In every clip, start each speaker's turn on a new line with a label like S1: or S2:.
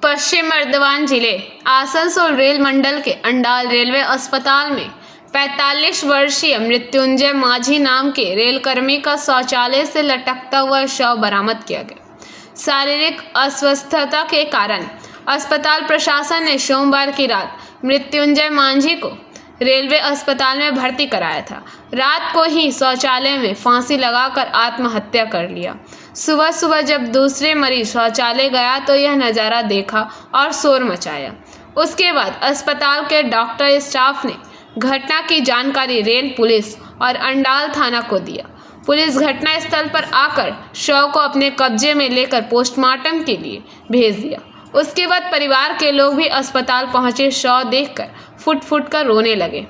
S1: पश्चिम बर्धमान जिले आसनसोल रेल मंडल के अंडाल रेलवे अस्पताल में 45 वर्षीय मृत्युंजय माझी नाम के रेलकर्मी का शौचालय से लटकता हुआ शव बरामद किया गया। शारीरिक अस्वस्थता के कारण अस्पताल प्रशासन ने सोमवार की रात मृत्युंजय माझी को रेलवे अस्पताल में भर्ती कराया था। रात को ही शौचालय में फांसी लगाकर आत्महत्या कर लिया। सुबह सुबह जब दूसरे मरीज शौचालय गया तो यह नज़ारा देखा और शोर मचाया। उसके बाद अस्पताल के डॉक्टर स्टाफ ने घटना की जानकारी रेल पुलिस और अंडाल थाना को दिया। पुलिस घटनास्थल पर आकर शव को अपने कब्जे में लेकर पोस्टमार्टम के लिए भेज दिया। उसके बाद परिवार के लोग भी अस्पताल पहुंचे। शव देखकर फुट फुट कर रोने लगे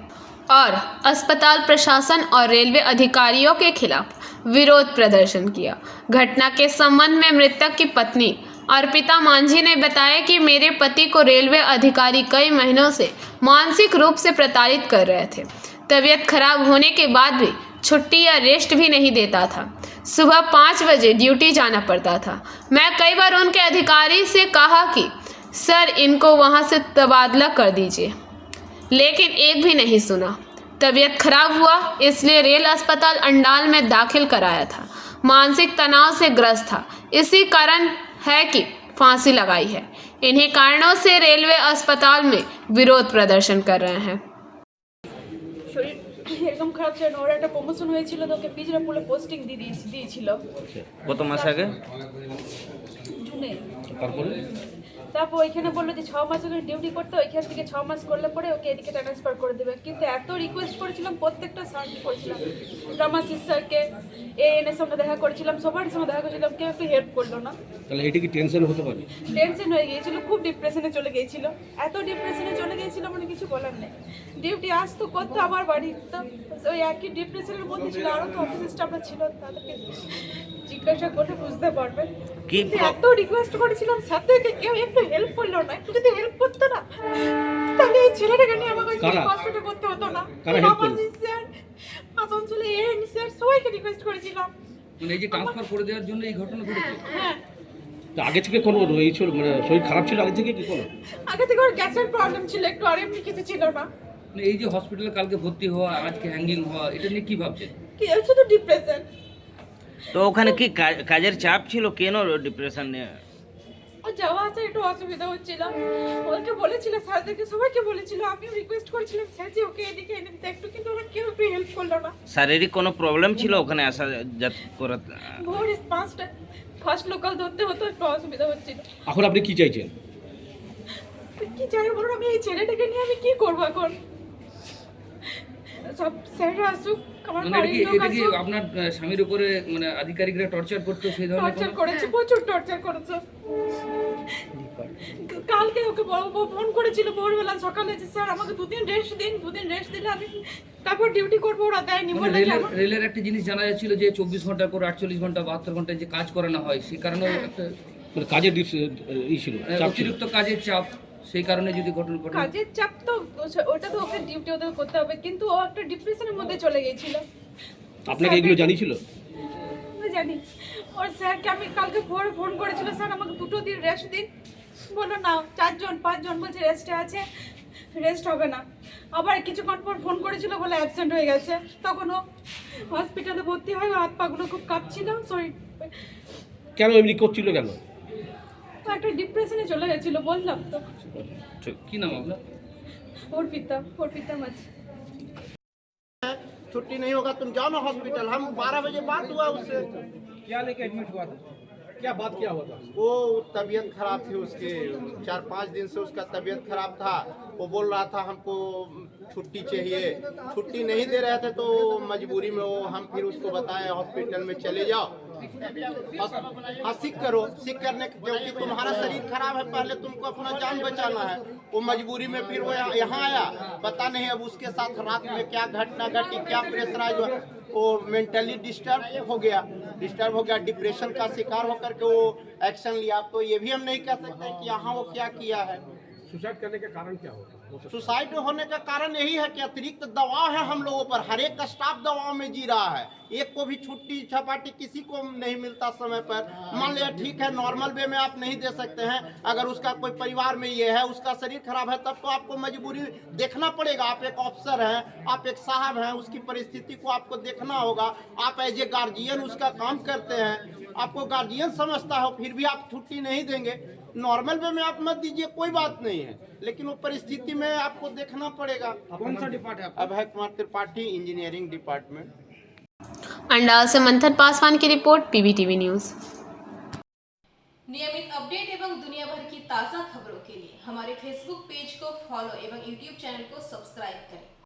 S1: और अस्पताल प्रशासन और रेलवे अधिकारियों के खिलाफ विरोध प्रदर्शन किया। घटना के संबंध में मृतक की पत्नी अर्पिता माझी ने बताया कि मेरे पति को रेलवे अधिकारी कई महीनों से मानसिक रूप से प्रताड़ित कर रहे थे। तबीयत खराब होने के बाद भी छुट्टी या रेस्ट भी नहीं देता था। सुबह 5 बजे ड्यूटी जाना पड़ता था। मैं कई बार उनके अधिकारी से कहा कि सर इनको वहां से तबादला कर दीजिए, लेकिन एक भी नहीं सुना। तबीयत खराब हुआ इसलिए रेल अस्पताल अंडाल में दाखिल कराया था। मानसिक तनाव से ग्रस्त था, इसी कारण है कि फांसी लगाई है। इन्हीं कारणों से रेलवे अस्पताल में विरोध प्रदर्शन कर रहे हैं।
S2: শরীর এরকম খারাপ ছিল না, ওর একটা প্রমোশন হয়েছিল তো ওকে পিজরাপুরে পোস্টিং দিয়েছিল
S3: কত মাস আগে?
S2: জুনে।
S3: তারপরে
S2: তারপর ওইখানে বললো যে 6 মাস ওখানে ডিউটি করতে, ওইখান থেকে 6 মাস করলে পরে ওকে এদিকে ট্রান্সফার করে দেবে। কিন্তু এত রিকোয়েস্ট করেছিলাম, প্রত্যেকটা স্যারকে করেছিলাম, রামাশিস স্যারকে, এএনএর সঙ্গে দেখা করেছিলাম, সবার সঙ্গে দেখা করেছিলাম, কেউ একটু হেল্প করলো না।
S4: তাহলে এটা কি টেনশন হতে পারে?
S2: টেনশন হয়ে গিয়েছিল, খুব ডিপ্রেশনে চলে গিয়েছিল। এত ডিপ্রেশনে চলে গিয়েছিল মানে কিছু বলার নেই। ডিউটি আসতো করতো, আবার বাড়ি তো ওই একই ডিপ্রেশনের মধ্যে ছিল। আরও তো অফিস স্টাফরা ছিল, তাদেরকে জিজ্ঞাসা করলে বুঝতে পারবেন। কিন্তু এত রিকোয়েস্ট করেছিলাম সাথে কেউ একটু হেল্প করলো না। একটু যদি হেল্প করতো না তাহলে এই ছেলেটাকে নিয়ে আমাকে কষ্টটা করতে হতো না। স্যার, আসানসোলে এএন স্যার সবাইকে রিকোয়েস্ট করেছিলাম।
S4: মানে এই যে ট্রান্সফার করে দেওয়ার জন্য এই ঘটনা ঘটেছে।
S2: হ্যাঁ,
S4: তো আগে থেকে কোনো রয়েছিল, মানে শরীর খারাপ ছিল আগে থেকে কি কোনো?
S2: আগে থেকে ওর গ্যাসের প্রবলেম ছিল একটু, আর এমনি কিছু ছিল না।
S4: মানে এই যে হসপিটালে কালকে ভর্তি হওয়া, আজকে হ্যাঙ্গিং হওয়া, এটা নিয়ে কি ভাবছেন?
S2: কি শুধু ডিপ্রেশন।
S3: তো ওখানে কি কাজের চাপ ছিল? কেন ডিপ্রেশন নিয়ে?
S2: আর যাওয়া আসা একটু অসুবিধা হচ্ছিল। ওকে বলেছিল, স্যারদেরকে সবাইকে বলেছিল, আমিও রিকোয়েস্ট করেছিলাম স্যার যে ওকে এদিকে এনে দিতে একটু, কিন্তু ওরা কেউ একটু হেল্প করলো না।
S3: শারীরিক কোনো প্রবলেম ছিল ওখানে আসা করা?
S2: ভোর 5টা ফার্স্ট লোকাল ধরতে হতো, একটু অসুবিধা হচ্ছিল।
S4: এখন আপনি কি চাইছেন?
S2: কি চাই বলুন, আমি এই ছেলেটাকে নিয়ে আমি কি করবো এখন? সব স্যাররা আসুক, আমার
S4: মানে
S2: বাড়ির লোক
S4: এটা কি
S2: আসুক।
S4: আপনার স্বামীর উপরে মানে আধিকারিকরা টর্চার করতো সেই ধরনের?
S2: টর্চার করেছে, প্রচুর টর্চার করেছে। কালকে ওকে ফোন করেছিল ভোরবেলা সকালে যে স্যার আমাকে 2 দিন রেস্ট দিন, 2 দিন রেস্ট দিলে আমি তারপর ডিউটি করবো। ওরা দেয়নি।
S4: মানে রেলের একটা জিনিস জানা যাচ্ছিল যে 24 ঘন্টা করে 48 ঘন্টা 72 ঘন্টায় যে কাজ করানো হয়, সেই কারণে একটা মানে কাজের ছিল, অতিরিক্ত কাজের চাপ, সেই কারণে যদি ঘটনা ঘটে।
S2: কাজের চাপ তো ওটা তো ওকে ডিউটি ওদের করতে হবে, কিন্তু ও একটা ডিপ্রেশনের মধ্যে চলে গিয়েছিল।
S4: আপনাকে এগুলো জানিয়েছিল?
S2: আমি জানি। ওর স্যারকে আমি কালকে ভোরে ফোন করেছিল, স্যার আমাকে 2 দিন রেস্ট দিন। বললো না, 4 5 জন বলছে রেস্টে আছে, রেস্ট হবে না। আবার কিছুক্ষণ পর ফোন করেছিল, বলে অ্যাবসেন্ট হয়ে গেছে। তখন ও হসপিটালে ভর্তি হয়, হাত পাগুলো খুব কাঁপছিল, শরীর।
S4: কেন এমনি করছিল কেন?
S2: একটা ডিপ্রেশনে চলে গেছিল, বললাম তো।
S4: কি নাম আপনার?
S2: অর্পিতা মাঝি।
S5: छुट्टी नहीं होगा तुम जाओ ना हॉस्पिटल। हम 12 बजे बात हुआ उससे।
S4: क्या लेके एडमिट हुआ था? क्या बात क्या हुआ था?
S5: वो तबीयत खराब थी उसकी, 4-5 दिन से उसका तबीयत खराब था। वो बोल रहा था हमको छुट्टी चाहिए, छुट्टी नहीं दे रहे थे, तो मजबूरी में वो हम फिर उसको बताए हॉस्पिटल में चले जाओ, हाँ सिक करो। सिक करने क्योंकि तुम्हारा शरीर खराब है, पहले तुमको अपना जान बचाना है। वो मजबूरी में फिर वो यहाँ आया। पता नहीं अब उसके साथ रात में क्या घटना घटी, क्या प्रेशराइज हुआ, वो मेंटली डिस्टर्ब हो गया, डिप्रेशन का शिकार होकर के वो एक्शन लिया। तो ये भी हम नहीं कह सकते कि यहाँ वो क्या किया है,
S6: सुसाइड करने का कारण क्या होगा?
S5: सुसाइड होने का कारण यही है कि अतिरिक्त दबाव है हम लोगों पर। हर एक स्टाफ दबाव में जी रहा है। एक को भी छुट्टी छपाटी किसी को नहीं मिलता समय पर। मान लिया ठीक है, नॉर्मल वे में आप नहीं दे सकते हैं, अगर उसका कोई परिवार में ये है, उसका शरीर खराब है, तब तो आपको मजबूरी देखना पड़ेगा। आप एक ऑफिसर हैं, आप एक साहब हैं, उसकी परिस्थिति को आपको देखना होगा। आप एज ए गार्जियन उसका काम करते हैं, आपको गार्जियन समझता हो, फिर भी आप छुट्टी नहीं देंगे। नॉर्मल वे में आप मत दीजिए, कोई बात नहीं है, लेकिन वो परिस्थिति में आपको देखना पड़ेगा।
S6: कौन सा डिपार्टमेंट है?
S5: Abhay Kumar Tripathi, engineering department.
S1: अंडाल से मंथन पासवान की रिपोर्ट, PBTV न्यूज़।
S7: नियमित अपडेट एवं दुनिया भर की ताज़ा खबरों के लिए हमारे फेसबुक पेज को फॉलो एवं यूट्यूब चैनल को सब्सक्राइब करें।